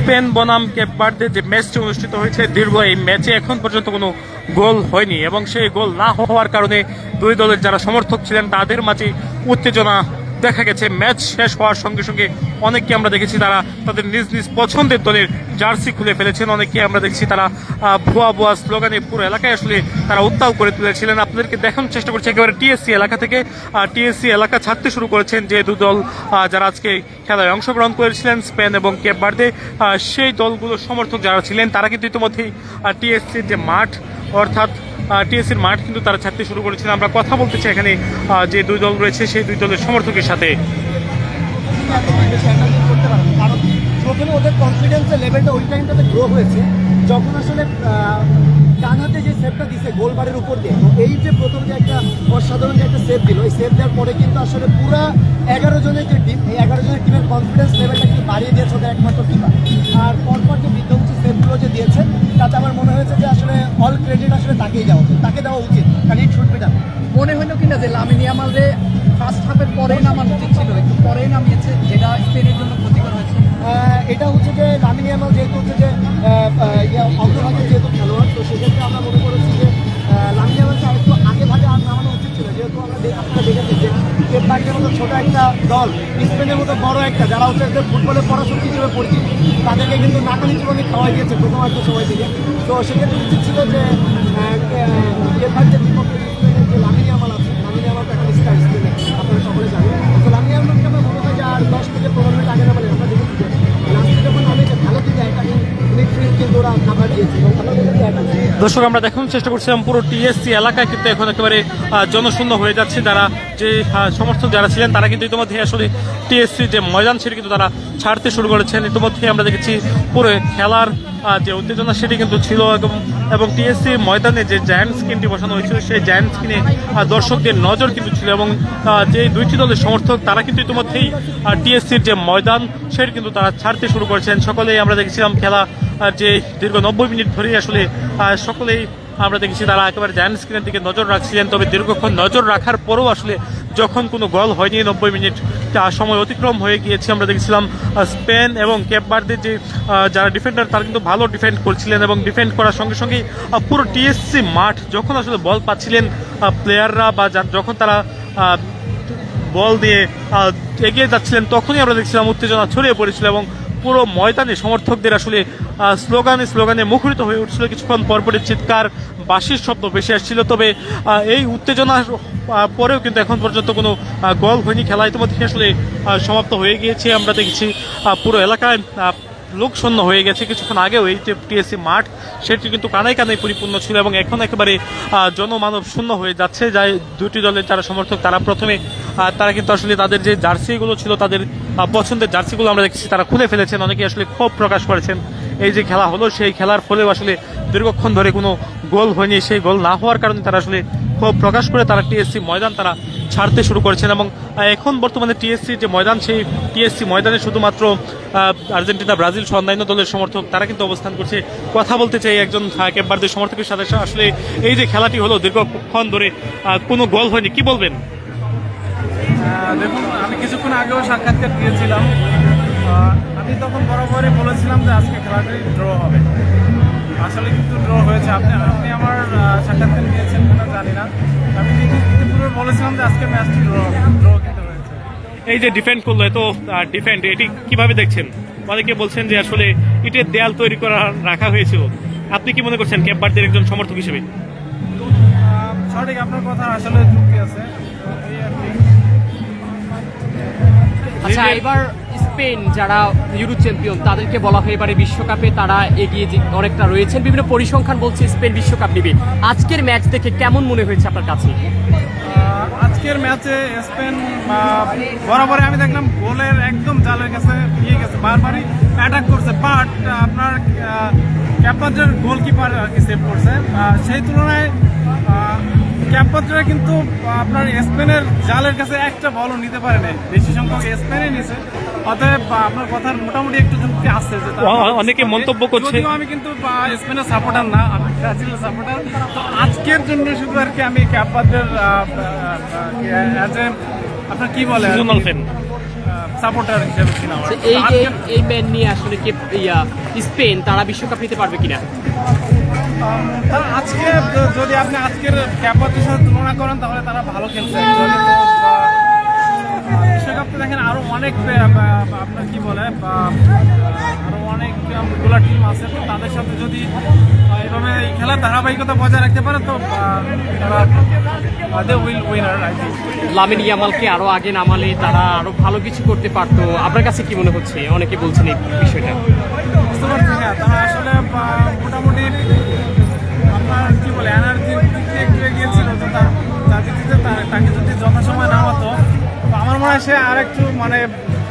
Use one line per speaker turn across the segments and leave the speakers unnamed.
Spain বনাম Cape Verde যে ম্যাচটি অনুষ্ঠিত হয়েছে, দীর্ঘ এই ম্যাচে এখন পর্যন্ত কোনো গোল হয়নি এবং সেই গোল না হওয়ার কারণে দুই দলের যারা সমর্থক ছিলেন তাদের মাঝে উত্তেজনা দেখা গেছে। ম্যাচ শেষ হওয়ার সঙ্গে সঙ্গে অনেককে আমরা দেখেছি তারা তাদের নিজ নিজ পছন্দের দলের জার্সি খুলে ফেলেছেন। অনেককে আমরা দেখছি তারা ভুয়া ভুয়া স্লোগানে পুরো এলাকায় আসলে তারা উত্তাল করে তুলেছিলেন। আপনাদেরকে দেখানোর চেষ্টা করছি একেবারে টিএসসি এলাকা থেকে। টিএসসি এলাকা ছাড়তে শুরু করেছেন যে দু দল যারা আজকে খেলায় অংশগ্রহণ করেছিলেন, স্পেন এবং কেপ ভার্দে, সেই দলগুলোর সমর্থক যারা ছিলেন তারা কিন্তু ইতিমধ্যেই টিএসসির যে মাঠ অর্থাৎ টিএসসির মাঠ কিন্তু তারা ছাড়তে শুরু করেছিলেন। আমরা কথা বলতে চাই এখানে যে দুই দল রয়েছে সেই দুই দলের সমর্থকের সাথে।
কারণ প্রথমে ওদের কনফিডেন্সের লেভেলটা ওই টাইমটাতে গ্রো হয়েছে যখন আসলে ডান হাতে যে সেভটা দিছে গোলবারের উপর দিয়ে। এই যে প্রথম যে একটা অসাধারণ যে একটা সেভ দিল, এই সেভ দেওয়ার পরে কিন্তু আসলে পুরা 11 জনের যে টিম, এই 11 জনের টিমের কনফিডেন্স লেভেলটা কিন্তু বাড়িয়ে দিয়েছে ওদের একমাত্র কিপার। আর পরপর যে বিধ্বংসী সেভগুলো যে দিয়েছে তাতে আমার মনে হয়েছে যে আসলে অল ক্রেডিট আসলে তাকেই দেওয়া উচিত, কারণ ইট শুড বি ডান।
মনে হইল কিনা যে লামিন ইয়ামালরে ফার্স্ট হাফের পরেই নামানো উচিত ছিল, একটু পরেই নামিয়েছে, যেটা স্পেনের জন্য ক্ষতিকর হয়েছে।
এটা হচ্ছে যে লামিন ইয়ামাল যেহেতু হচ্ছে যে অগ্রভাগে যেহেতু খেলোয়াড়, তো সেক্ষেত্রে আমরা মনে করেছি যে লামিন ইয়ামালকে আরেকটু আগে ভাগে আর নামানো উচিত ছিল। যেহেতু আপনারা দেখেছি যে কেপ ভার্দের মতো ছোটো একটা দল, স্পেনের মতো বড় একটা, যারা হচ্ছে যে ফুটবলের পড়াশোনা হিসেবে পরিচিত, তাদেরকে কিন্তু নাকানি চুবানি খাওয়াই দিয়েছে প্রথমার্ধ সময় থেকে। তো সেক্ষেত্রে উচিত ছিল যে কেপ ভার্দের বিপক্ষে স্পেনের যে লামিন ইয়ামাল আছে, লামিন ইয়ামাল তো এখন স্টার স্পেনে, আপনারা সকলে জানেন। তো লামিন ইয়ামালকে আমার মনে হয় যে আর 10 থেকে 15 মিনিট আগে নামালে আমরা দেখেছি যে লাস্টে যখন নামেছে ভালো কিন্তু অ্যাটাকিং মিডফিল্ড কিন্তু ওরা কাভার দিয়েছে এবং আমরা দেখেছি অ্যাটাকিং।
দর্শক, আমরা দেখানোর চেষ্টা করছিলাম পুরো টিএসসি এলাকায় কিন্তু এখন একেবারে জনশূন্য হয়ে যাচ্ছে। যারা যে সমর্থক যারা ছিলেন তারা কিন্তু ইতিমধ্যে আসলে টিএসসি যে ময়দান সেটি কিন্তু তারা ছাড়তে শুরু করেছেন। ইতিমধ্যে আমরা দেখেছি পুরো খেলার যে উত্তেজনা সেটি কিন্তু ছিল এবং টিএসসি ময়দানে যে জায়ান্ট স্ক্রিনটি বসানো হয়েছিল সেই জায়ান্ট স্ক্রিনে দর্শকদের নজর কিন্তু ছিল এবং যে দুইটি দলের সমর্থক তারা কিন্তু ইতিমধ্যেই টিএসসির যে ময়দান সেটি কিন্তু তারা ছাড়তে শুরু করেছেন। সকলেই আমরা দেখেছিলাম খেলা যে দীর্ঘ 90 মিনিট ধরেই আসলে সকলেই আমরা দেখেছি তারা একেবারে জায়ান্ট স্ক্রিনের দিকে নজর রাখছিলেন। তবে দীর্ঘক্ষণ নজর রাখার পরেও আসলে যখন কোনো গোল হয়নি, 90 মিনিট সময় অতিক্রম হয়ে গিয়েছে, আমরা দেখেছিলাম স্পেন এবং কেপ ভার্দের যে যারা ডিফেন্ডার তারা কিন্তু ভালো ডিফেন্ড করছিলেন এবং ডিফেন্ড করার সঙ্গে সঙ্গেই পুরো টিএসসি মাঠ যখন আসলে বল পাচ্ছিলেন প্লেয়াররা বা যখন তারা বল দিয়ে এগিয়ে যাচ্ছিলেন তখনই আমরা দেখছিলাম উত্তেজনা ছড়িয়ে পড়েছিল এবং পুরো ময়দানে সমর্থকদের আসলে স্লোগানে মুখরিত হয়ে উঠছিল। কিছুক্ষণ পরপরই চিৎকার বাঁশির শব্দ ভেসে আসছিল। তবে এই উত্তেজনার পরেও কিন্তু এখন পর্যন্ত কোনো গোল হয়নি। খেলা ইতিমধ্যে আসলে সমাপ্ত হয়ে গিয়েছে। আমরা দেখছি পুরো এলাকায় লোকশূন্য হয়ে গেছে। কিছুক্ষণ আগেও এই যে টিএসসি মাঠ সেটি কিন্তু কানায় কানায় পরিপূর্ণ ছিল এবং এখন একেবারে জনমানব শূন্য হয়ে যাচ্ছে। যাই দুটি দলের যারা সমর্থক তারা প্রথমে তারা কিন্তু আসলে তাদের যে জার্সিগুলো ছিল তাদের পছন্দের জার্সিগুলো আমরা দেখছি তারা খুলে ফেলেছেন। অনেকে আসলে ক্ষোভ প্রকাশ করেছেন এই যে খেলা হলো সেই খেলার ফলেও আসলে দীর্ঘক্ষণ ধরে কোনো গোল হয়নি। সেই গোল না হওয়ার কারণে তারা আসলে ক্ষোভ প্রকাশ করে তারা টিএসসি ময়দান তারা ছাড়তে শুরু করেছেন এবং এখন বর্তমানে টিএসসি যে ময়দান সেই টিএসসি ময়দানে শুধুমাত্র আর্জেন্টিনা, ব্রাজিল সহ অন্যান্য দলের সমর্থক তারা কিন্তু অবস্থান করছে। কথা বলতে চাই একজন কেপ ভার্দের সমর্থকের সাথে। আসলে এই যে খেলাটি হলো দীর্ঘক্ষণ ধরে কোনো গোল হয়নি, কি বলবেন?
দেখুন, আমি কিছুক্ষণ আগেও সাক্ষাৎকার দিয়েছিলাম। আমি তখন বরাবরই বলেছিলাম যে আজকে খেলাটি ড্র হবে। আসলে কিন্তু ড্র হয়েছে। আপনি আমার সাক্ষাৎকার নিয়েছেন কিনা জানি না। আমি ইতিপূর্বে বলেছিলাম যে আজকে ম্যাচটি ড্র কিন্তু হয়েছে।
এই যে ডিফেন্ড করলো এত ডিফেন্ড, এটি কিভাবে দেখছেন? অনেকে বলছেন যে আসলে ইটের দেয়াল তৈরি করা রাখা হয়েছিল। আপনি কি মনে করছেন কেপ ভার্দের একজন সমর্থক হিসেবে?
সঠিক, আপনার কথা আসলে যুক্তি আছে।
আচ্ছা, এবার স্পেন যারা ইউরো চ্যাম্পিয়ন তাদেরকে বলা হয় এবারে বিশ্বকাপে তারা এগিয়ে অনেকটা রয়েছেন। বিভিন্ন পরিসংখ্যান বলছে স্পেন বিশ্বকাপ নেবে। আজকের ম্যাচ দেখে কেমন মনে হয়েছে আপনার কাছে?
আজকের ম্যাচে স্পেন বরাবরই আমি দেখলাম গোলের একদম জালের কাছে নিয়ে গেছে, বারবারই অ্যাটাক করছে, বাট আপনার কেপ ভার্দের গোলকিপার আর কি সেভ করছে। সেই তুলনায় কেপ ভার্দেরা কিন্তু আপনার স্পেনের জালের কাছে একটা বলও নিতে পারে নাই, বেশি সংখ্যক স্পেনে নিছে। অতএব আপনার কথার মোটামুটি একটু যুক্তি আসছে।
অনেকে মন্তব্য করছে,
আমি কিন্তু স্পেনের সাপোর্টার না, আমি ব্রাজিলের সাপোর্টার। তো আজকের জন্য শুধু আর কি আমি ক্যাপ ভার্দের আপনার কি বলে সাপোর্টার হিসেবে ছিলাম আর
তো
কি।
এই ম্যাচ নিয়ে আসলে কে স্পেন তারা বিশ্বকাপ নিতে পারবে কিনা?
তারা আজকে যদি আপনি আজকের ক্যাপারদের সাথে তুলনা করেন তাহলে তারা ভালো খেলছে। যদি তো, বিশ্বকাপে দেখেন আরো অনেক আপনার কি বলে আরো অনেক গুলা টিম আছে, তো তাদের সাথে যদি এইভাবে এই খেলার ধারাবাহিকতা বজায় রাখতে পারে তো তারা will winner I think.
Lamine ইয়ামালকে আরো আগে নামালে তারা আরো ভালো কিছু করতে পারতো, আপনার কাছে কি মনে হচ্ছে? অনেকে বলছেন এই বিষয়টা।
বুঝতে পারছি, হ্যাঁ তারা আসলে মোটামুটি আপনার কি বলে এনার্জির দিক দিয়ে একটু এগিয়েছিল, তো তার ভিত্তিতে তাকে যদি যথাসময় নামাতো তো আমার মনে হয় সে আর একটু মানে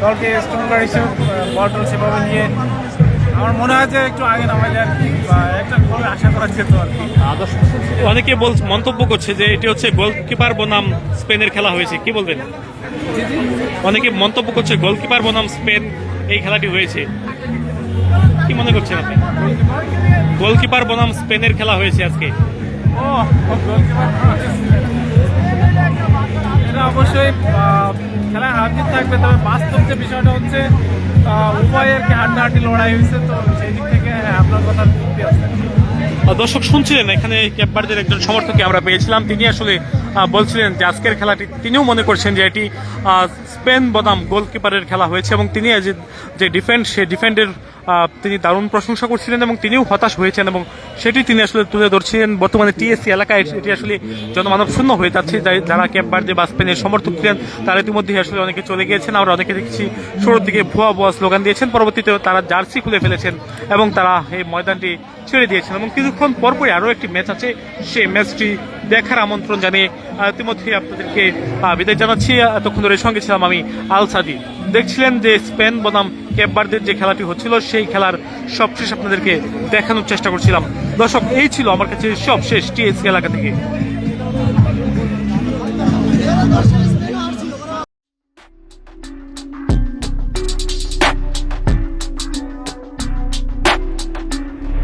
দলকে স্ট্রঙ্গার হিসেবে বল সেভাবে নিয়ে আমার মনে হয় যে একটু আগে নামাইলে আর কি একটা গোল আশা করা যেত আর কি।
অনেকে মন্তব্য করছে যে এটি হচ্ছে গোলকিপার বনাম স্পেনের খেলা হয়েছে, কি বলবেন? অনেকে মন্তব্য করছে গোলকিপার বনাম স্পেন এই খেলাটি হয়েছে, কি মনে করছেন আপনি? গোলকিপার বনাম স্পেনের খেলা হয়েছে আজকে।
ও গোলকিপার এটা অবশ্যই খেলায় হার জিত থাকবে, তবে বাস্তব যে বিষয়টা হচ্ছে উভয়ের হাড্ডাহাড্ডি লড়াই হয়েছে, তো সেই দিক থেকে হ্যাঁ আপনার কথা যুক্তি আছে।
দর্শক শুনছিলেন, এখানে ক্যাপ ভার্দের একজন সমর্থককে আমরা পেয়েছিলাম, তিনি আসলে বলছিলেন যে আজকের খেলাটি তিনিও মনে করছেন যে এটি স্পেন বনাম গোলকিপারের খেলা হয়েছে এবং তিনি যে ডিফেন্ড সে ডিফেন্ডের তিনি দারুণ প্রশংসা করছিলেন এবং তিনিও হতাশ হয়েছেন এবং সেটি তিনি আসলে তুলে ধরছিলেন। বর্তমানে টিএসসি এলাকায় এটি আসলে জনমানব শূন্য হয়ে যাচ্ছে, যারা ক্যাপ ভার্দে বা স্পেনের সমর্থক ছিলেন তারা ইতিমধ্যে আসলে অনেকে চলে গিয়েছেন, আমরা অনেকে দেখেছি শুরুর দিকে ভুয়া স্লোগান দিয়েছেন, পরবর্তীতে তারা জার্সি খুলে ফেলেছেন এবং তারা এই ময়দানটি ছেড়ে দিয়েছেন এবং কিছুক্ষণ পরপরই আরও একটি ম্যাচ আছে, সেই ম্যাচটি দেখার আমন্ত্রণ জানিয়ে ইতিমধ্যে আপনাদেরকে বিদায় জানাচ্ছি। এতক্ষণ ধরে সঙ্গে ছিলাম আমি আল সাদি। দেখছিলেন যে স্পেন বনাম ক্যাপ ভার্দের যে খেলাটি হচ্ছিল সেই খেলার সবশেষ আপনাদেরকে দেখানোর চেষ্টা করছিলাম। দর্শক এই ছিল আমার কাছে সবশেষ টিএসসি এলাকা থেকে।